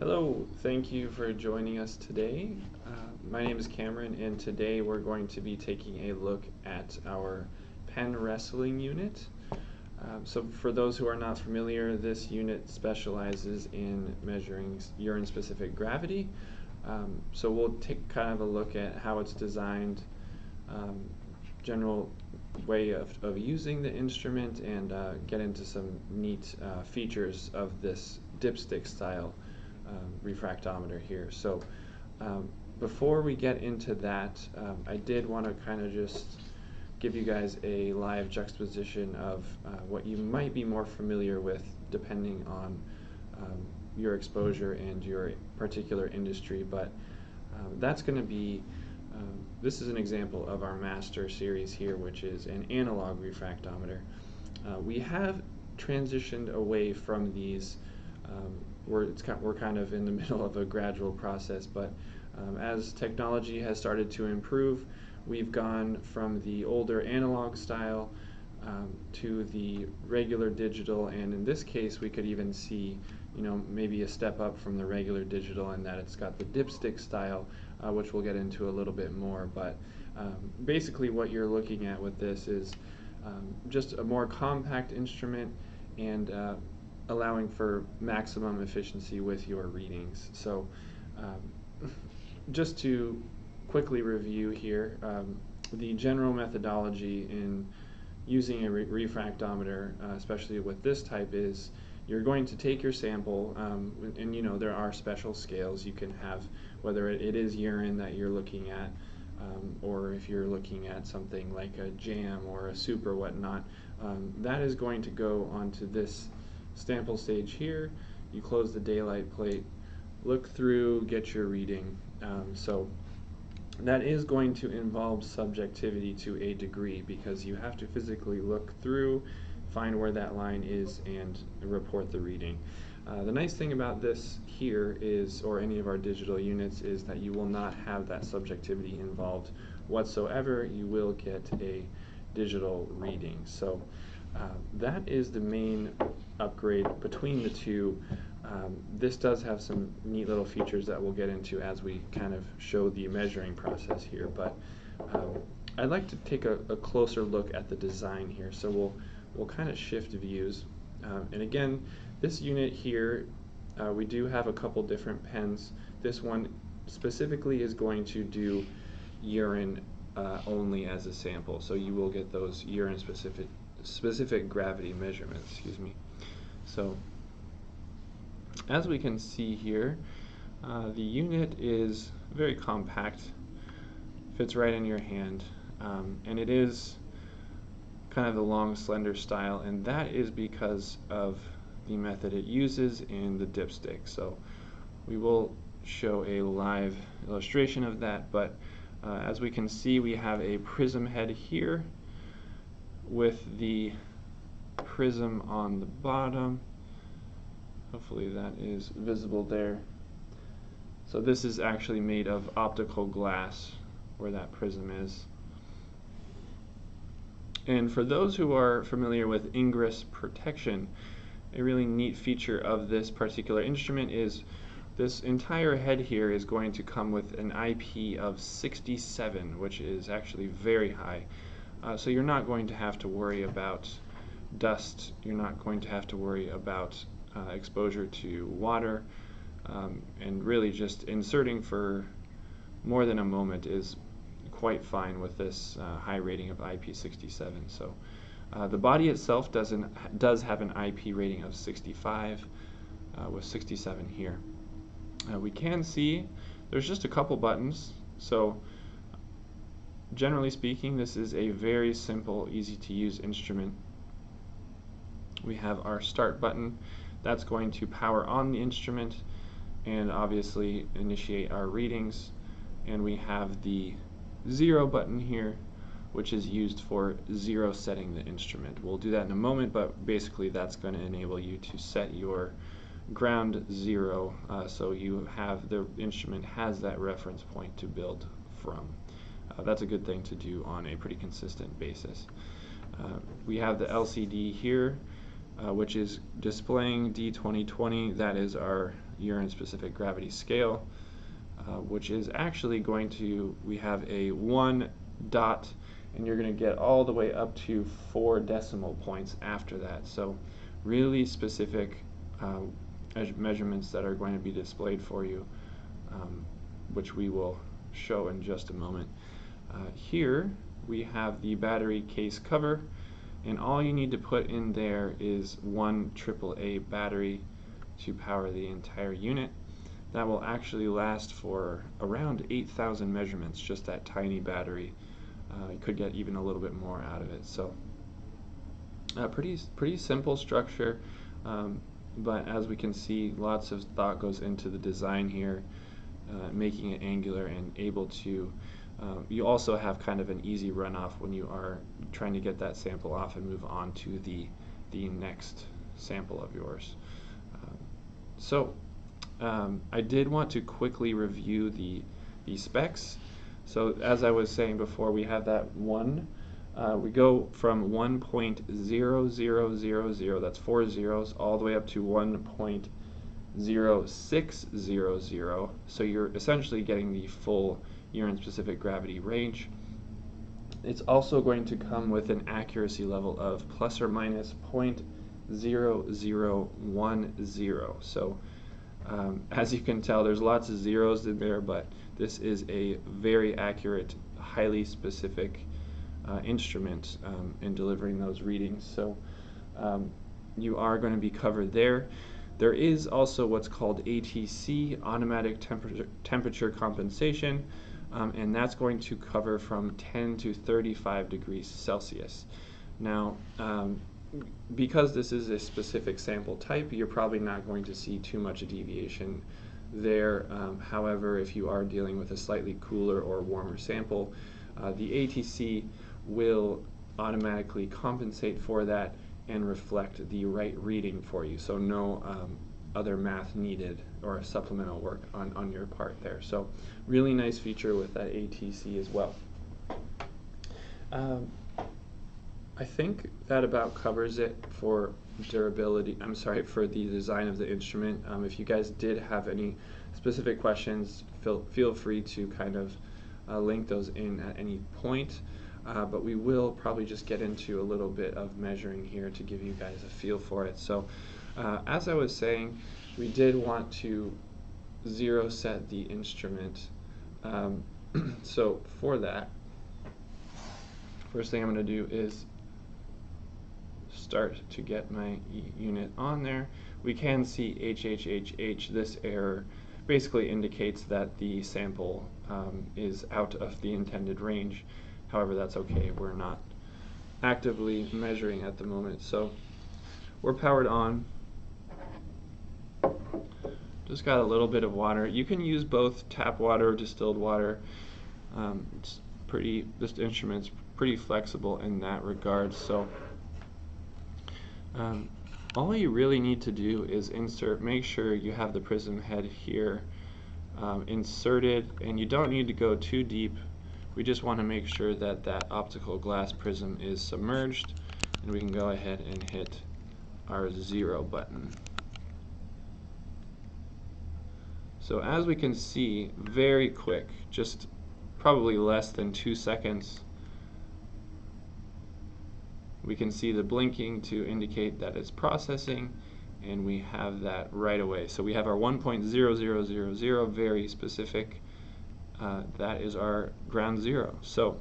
Hello, thank you for joining us today. My name is Cameron, and today we're going to be taking a look at our pen wrestling unit. So for those who are not familiar, this unit specializes in measuring urine-specific gravity. So we'll take kind of a look at how it's designed, general way of using the instrument, and get into some neat features of this dipstick-style refractometer here. So before we get into that, I did want to kind of just give you guys a live juxtaposition of what you might be more familiar with depending on your exposure and your particular industry. But that's going to be, this is an example of our master series here, which is an analog refractometer. We have transitioned away from these. We're kind of in the middle of a gradual process, but as technology has started to improve, we've gone from the older analog style to the regular digital, and in this case we could even see, maybe a step up from the regular digital in that it's got the dipstick style, which we'll get into a little bit more. But basically what you're looking at with this is just a more compact instrument and allowing for maximum efficiency with your readings. So just to quickly review here, the general methodology in using a refractometer, especially with this type, is you're going to take your sample, and there are special scales you can have, whether it is urine that you're looking at, or if you're looking at something like a jam or a soup or whatnot, that is going to go onto this sample stage here. You close the daylight plate, look through, get your reading. So that is going to involve subjectivity to a degree, because you have to physically look through, find where that line is, and report the reading. The nice thing about this here is, or any of our digital units, is that you will not have that subjectivity involved whatsoever. You will get a digital reading. So that is the main upgrade between the two. This does have some neat little features that we'll get into as we kind of show the measuring process here, but I'd like to take a closer look at the design here. So we'll kind of shift views, and again, this unit here, we do have a couple different pens. This one specifically is going to do urine only as a sample, so you will get those urine specific gravity measurements, excuse me. So as we can see here, the unit is very compact, fits right in your hand, and it is kind of the long slender style, and that is because of the method it uses in the dipstick. So we will show a live illustration of that, but as we can see, we have a prism head here with the prism on the bottom. Hopefully that is visible there. So this is actually made of optical glass where that prism is. And for those who are familiar with ingress protection, a really neat feature of this particular instrument is this entire head here is going to come with an IP of 67, which is actually very high. So you're not going to have to worry about dust, you're not going to have to worry about exposure to water, and really just inserting for more than a moment is quite fine with this high rating of IP67. So the body itself does have an IP rating of 65 with 67 here. We can see there's just a couple buttons, so generally speaking, this is a very simple, easy to use instrument. We have our start button. That's going to power on the instrument and obviously initiate our readings. And we have the 0 button here, which is used for zero setting the instrument. We'll do that in a moment, but basically that's going to enable you to set your ground 0, so you have the instrument has that reference point to build from. That's a good thing to do on a pretty consistent basis. We have the LCD here, which is displaying D2020. That is our urine-specific gravity scale, which is actually going to, we have a 1 dot, and you're going to get all the way up to 4 decimal points after that. So really specific measurements that are going to be displayed for you, which we will show in just a moment. Here we have the battery case cover, and all you need to put in there is 1 AAA battery to power the entire unit. That will actually last for around 8,000 measurements, just that tiny battery. You could get even a little bit more out of it. So pretty simple structure, but as we can see, lots of thought goes into the design here, making it angular and able to, you also have kind of an easy runoff when you are trying to get that sample off and move on to the next sample of yours. I did want to quickly review the specs. So as I was saying before, we have that 1. We go from 1.0000, that's 4 zeros, all the way up to 1.0600. So you're essentially getting the full urine-specific gravity range. It's also going to come with an accuracy level of plus or minus 0.0010. So as you can tell, there's lots of zeros in there, but this is a very accurate, highly specific instrument in delivering those readings. So you are going to be covered there. There is also what's called ATC, automatic temperature compensation, and that's going to cover from 10 to 35 degrees Celsius. Now, because this is a specific sample type, you're probably not going to see too much deviation there. However, if you are dealing with a slightly cooler or warmer sample, the ATC will automatically compensate for that and reflect the right reading for you. So no other math needed or supplemental work on your part there. So really nice feature with that ATC as well. I think that about covers it for durability. I'm sorry, for the design of the instrument. If you guys did have any specific questions, feel free to kind of link those in at any point. But we will probably just get into a little bit of measuring here to give you guys a feel for it. So as I was saying, we did want to zero set the instrument. So for that, first thing I'm going to do is start to get my unit on there. We can see HHHH. This error basically indicates that the sample is out of the intended range. However, that's okay. We're not actively measuring at the moment. So we're powered on. Just got a little bit of water. You can use both tap water or distilled water. This instrument's pretty flexible in that regard. So all you really need to do is make sure you have the prism head here inserted, and you don't need to go too deep. We just want to make sure that that optical glass prism is submerged, and we can go ahead and hit our 0 button. So as we can see, very quick, just probably less than 2 seconds, we can see the blinking to indicate that it's processing, and we have that right away. So we have our 1.0000, very specific. That is our ground zero. So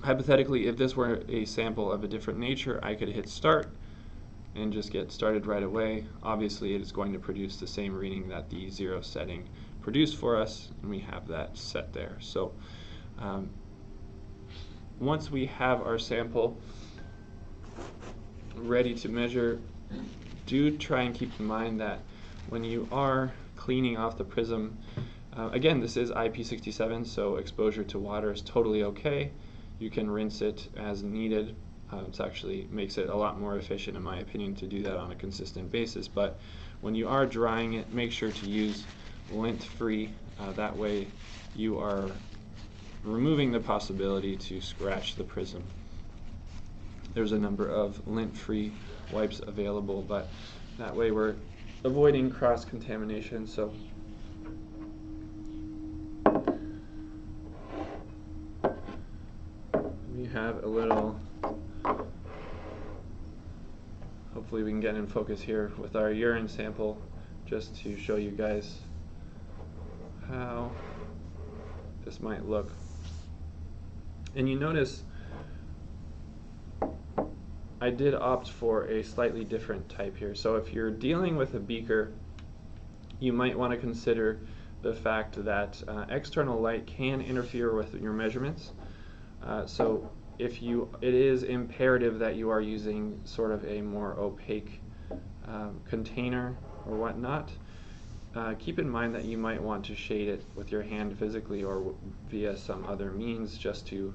hypothetically, if this were a sample of a different nature, I could hit start and just get started right away. Obviously, it is going to produce the same reading that the 0 setting produced for us, and we have that set there. So once we have our sample ready to measure, do try and keep in mind that when you are cleaning off the prism, again, this is IP67, so exposure to water is totally okay. You can rinse it as needed. It actually makes it a lot more efficient, in my opinion, to do that on a consistent basis. But when you are drying it, make sure to use lint-free. That way you are removing the possibility to scratch the prism. There's a number of lint-free wipes available, but that way we're avoiding cross-contamination. So we have a little, hopefully we can get in focus here with our urine sample, just to show you guys how this might look. And you notice I did opt for a slightly different type here. So if you're dealing with a beaker, you might want to consider the fact that external light can interfere with your measurements. So if it is imperative that you are using sort of a more opaque container or whatnot, keep in mind that you might want to shade it with your hand physically or via some other means, just to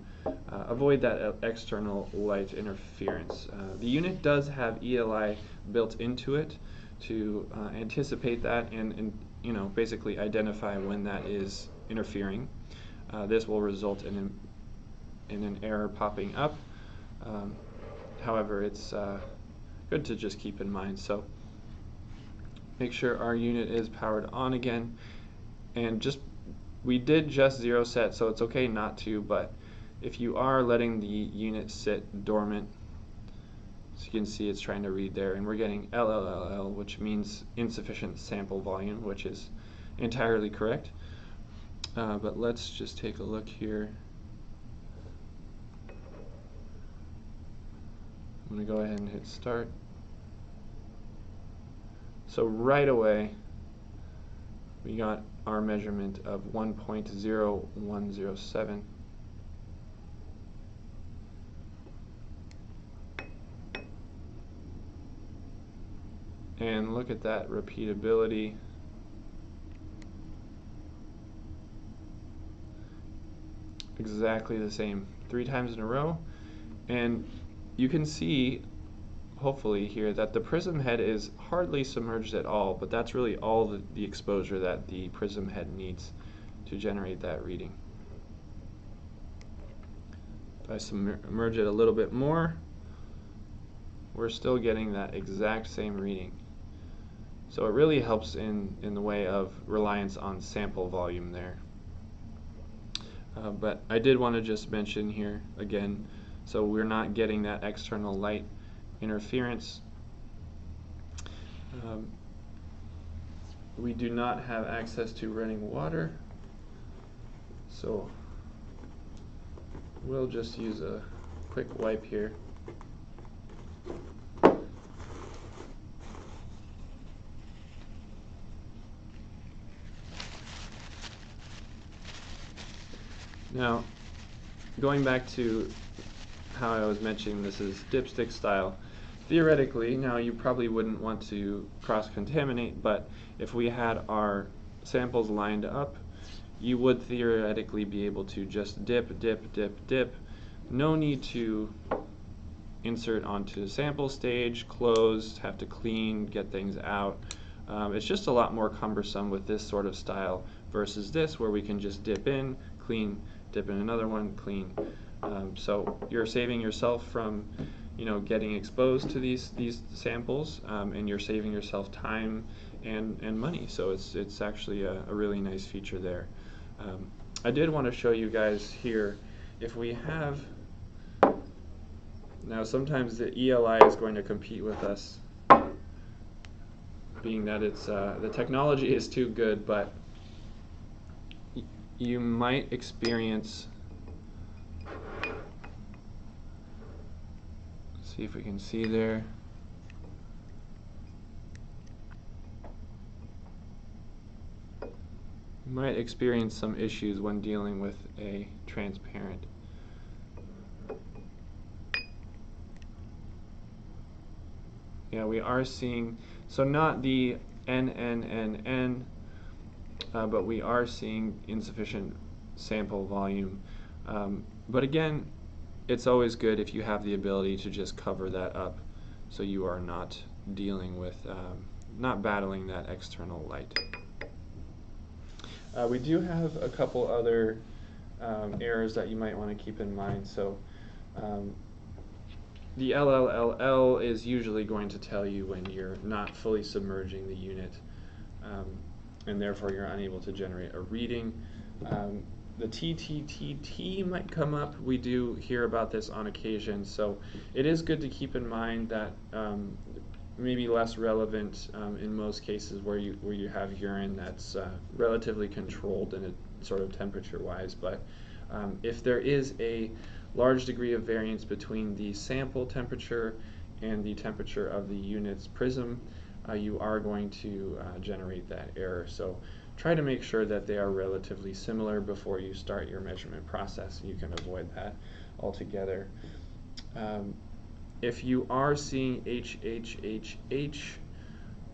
avoid that external light interference. The unit does have ELI built into it to anticipate that and basically identify when that is interfering. This will result in an error popping up. However, it's good to just keep in mind. So make sure our unit is powered on again, and we did just zero set, so it's okay not to, but if you are letting the unit sit dormant, so you can see it's trying to read there, and we're getting LLLL, which means insufficient sample volume, which is entirely correct. But let's just take a look here. I'm going to go ahead and hit start. So right away, we got our measurement of 1.0107. And look at that repeatability. Exactly the same, 3 times in a row. And you can see, hopefully here, that the prism head is hardly submerged at all, but that's really all the exposure that the prism head needs to generate that reading. If I submerge it a little bit more, we're still getting that exact same reading. So it really helps in the way of reliance on sample volume there. But I did want to just mention here again, so we're not getting that external light interference. We do not have access to running water, so we'll just use a quick wipe here. Now, going back to how I was mentioning this is dipstick style, theoretically, now you probably wouldn't want to cross-contaminate, but if we had our samples lined up, you would theoretically be able to just dip, dip, dip, dip. No need to insert onto the sample stage, close, have to clean, get things out. It's just a lot more cumbersome with this sort of style versus this, where we can just dip in, clean, dip in another one, clean. So you're saving yourself from getting exposed to these samples, and you're saving yourself time and money. So it's actually a really nice feature there. I did want to show you guys here, if we have, now sometimes the ELI is going to compete with us, being that it's the technology is too good, but you might experience, see if we can see there, you might experience some issues when dealing with a transparent. Yeah, we are seeing, so not the NNNN, but we are seeing insufficient sample volume. But again, it's always good if you have the ability to just cover that up, so you are not dealing with, not battling that external light. We do have a couple other errors that you might want to keep in mind. So the LLLL is usually going to tell you when you're not fully submerging the unit, and therefore you're unable to generate a reading. The TTTT might come up. We do hear about this on occasion, so it is good to keep in mind that maybe less relevant in most cases where you have urine that's relatively controlled in a sort of temperature-wise. But if there is a large degree of variance between the sample temperature and the temperature of the unit's prism, you are going to generate that error. So try to make sure that they are relatively similar before you start your measurement process. You can avoid that altogether. If you are seeing HHHH,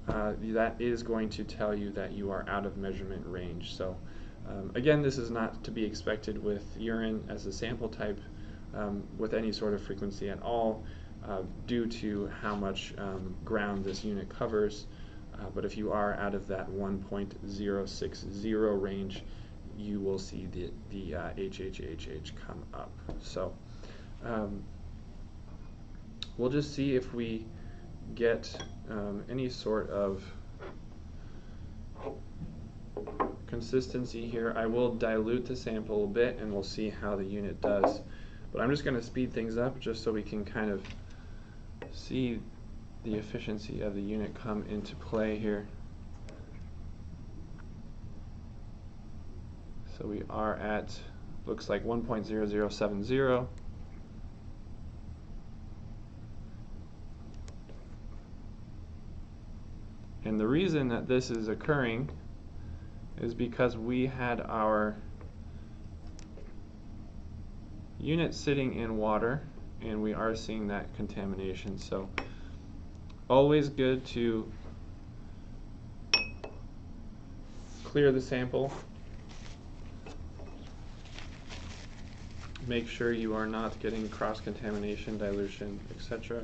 that is going to tell you that you are out of measurement range. So again, this is not to be expected with urine as a sample type with any sort of frequency at all, due to how much ground this unit covers. But if you are out of that 1.060 range, you will see the HHHH come up. So we'll just see if we get any sort of consistency here. I will dilute the sample a bit and we'll see how the unit does. But I'm just going to speed things up just so we can kind of see the efficiency of the unit come into play here. So we are at, looks like 1.0070. And the reason that this is occurring is because we had our unit sitting in water and we are seeing that contamination. So always good to clear the sample. Make sure you are not getting cross-contamination, dilution, etc.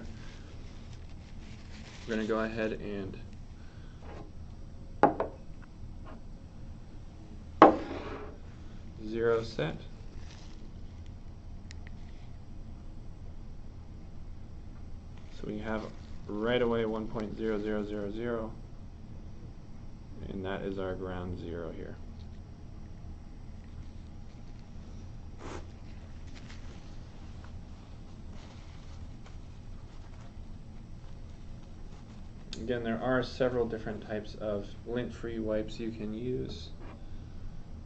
We're going to go ahead and zero set. So we have right away 1.0000, and that is our ground zero here. Again, there are several different types of lint-free wipes you can use.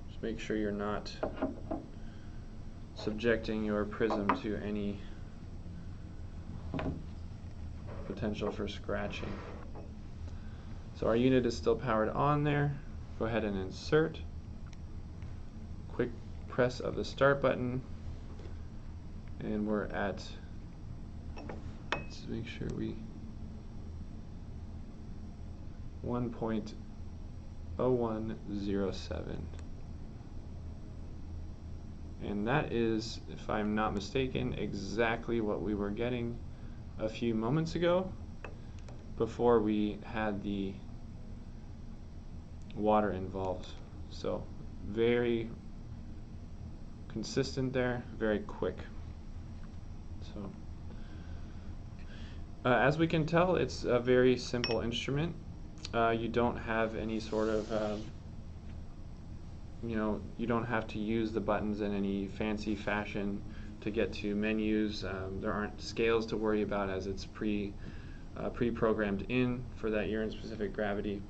Just make sure you're not subjecting your prism to any potential for scratching. So our unit is still powered on there. Go ahead and insert. Quick press of the start button, and we're at, let's make sure we, 1.0107. And that is, if I'm not mistaken, exactly what we were getting a few moments ago before we had the water involved. So very consistent there, very quick. So as we can tell, it's a very simple instrument. You don't have any sort of you don't have to use the buttons in any fancy fashion to get to menus. There aren't scales to worry about, as it's pre-programmed in for that urine-specific gravity.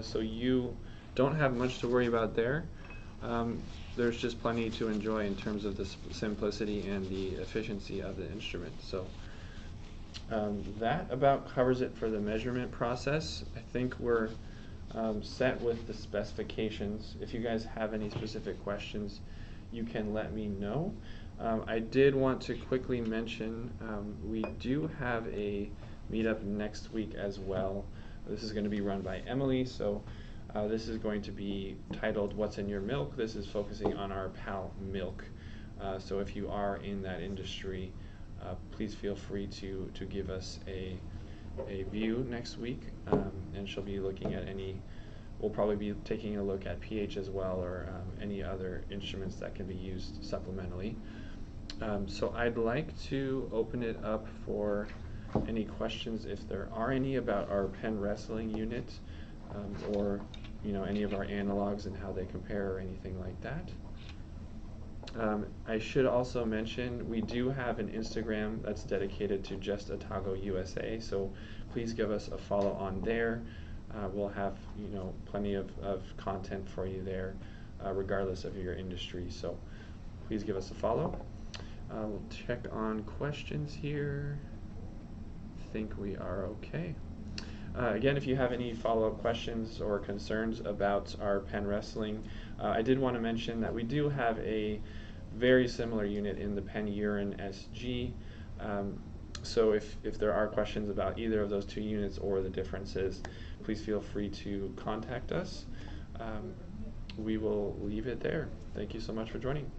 So you don't have much to worry about there. There's just plenty to enjoy in terms of the simplicity and the efficiency of the instrument. So that about covers it for the measurement process. I think we're set with the specifications. If you guys have any specific questions, you can let me know. I did want to quickly mention we do have a meetup next week as well. This is going to be run by Emily, so this is going to be titled "What's in Your Milk?" This is focusing on our PAL milk. So if you are in that industry, please feel free to give us a view next week, and she'll be looking at we'll probably be taking a look at pH as well, or any other instruments that can be used supplementally. So I'd like to open it up for any questions, if there are any, about our pen wrestling unit, or any of our analogs and how they compare or anything like that. I should also mention we do have an Instagram that's dedicated to just Otago USA, so please give us a follow on there. We'll have plenty of content for you there, regardless of your industry. So please give us a follow. We'll check on questions here. I think we are okay. Again, if you have any follow-up questions or concerns about our pen wrestling, I did want to mention that we do have a very similar unit in the pen Urine SG. So if there are questions about either of those two units or the differences, please feel free to contact us. We will leave it there. Thank you so much for joining.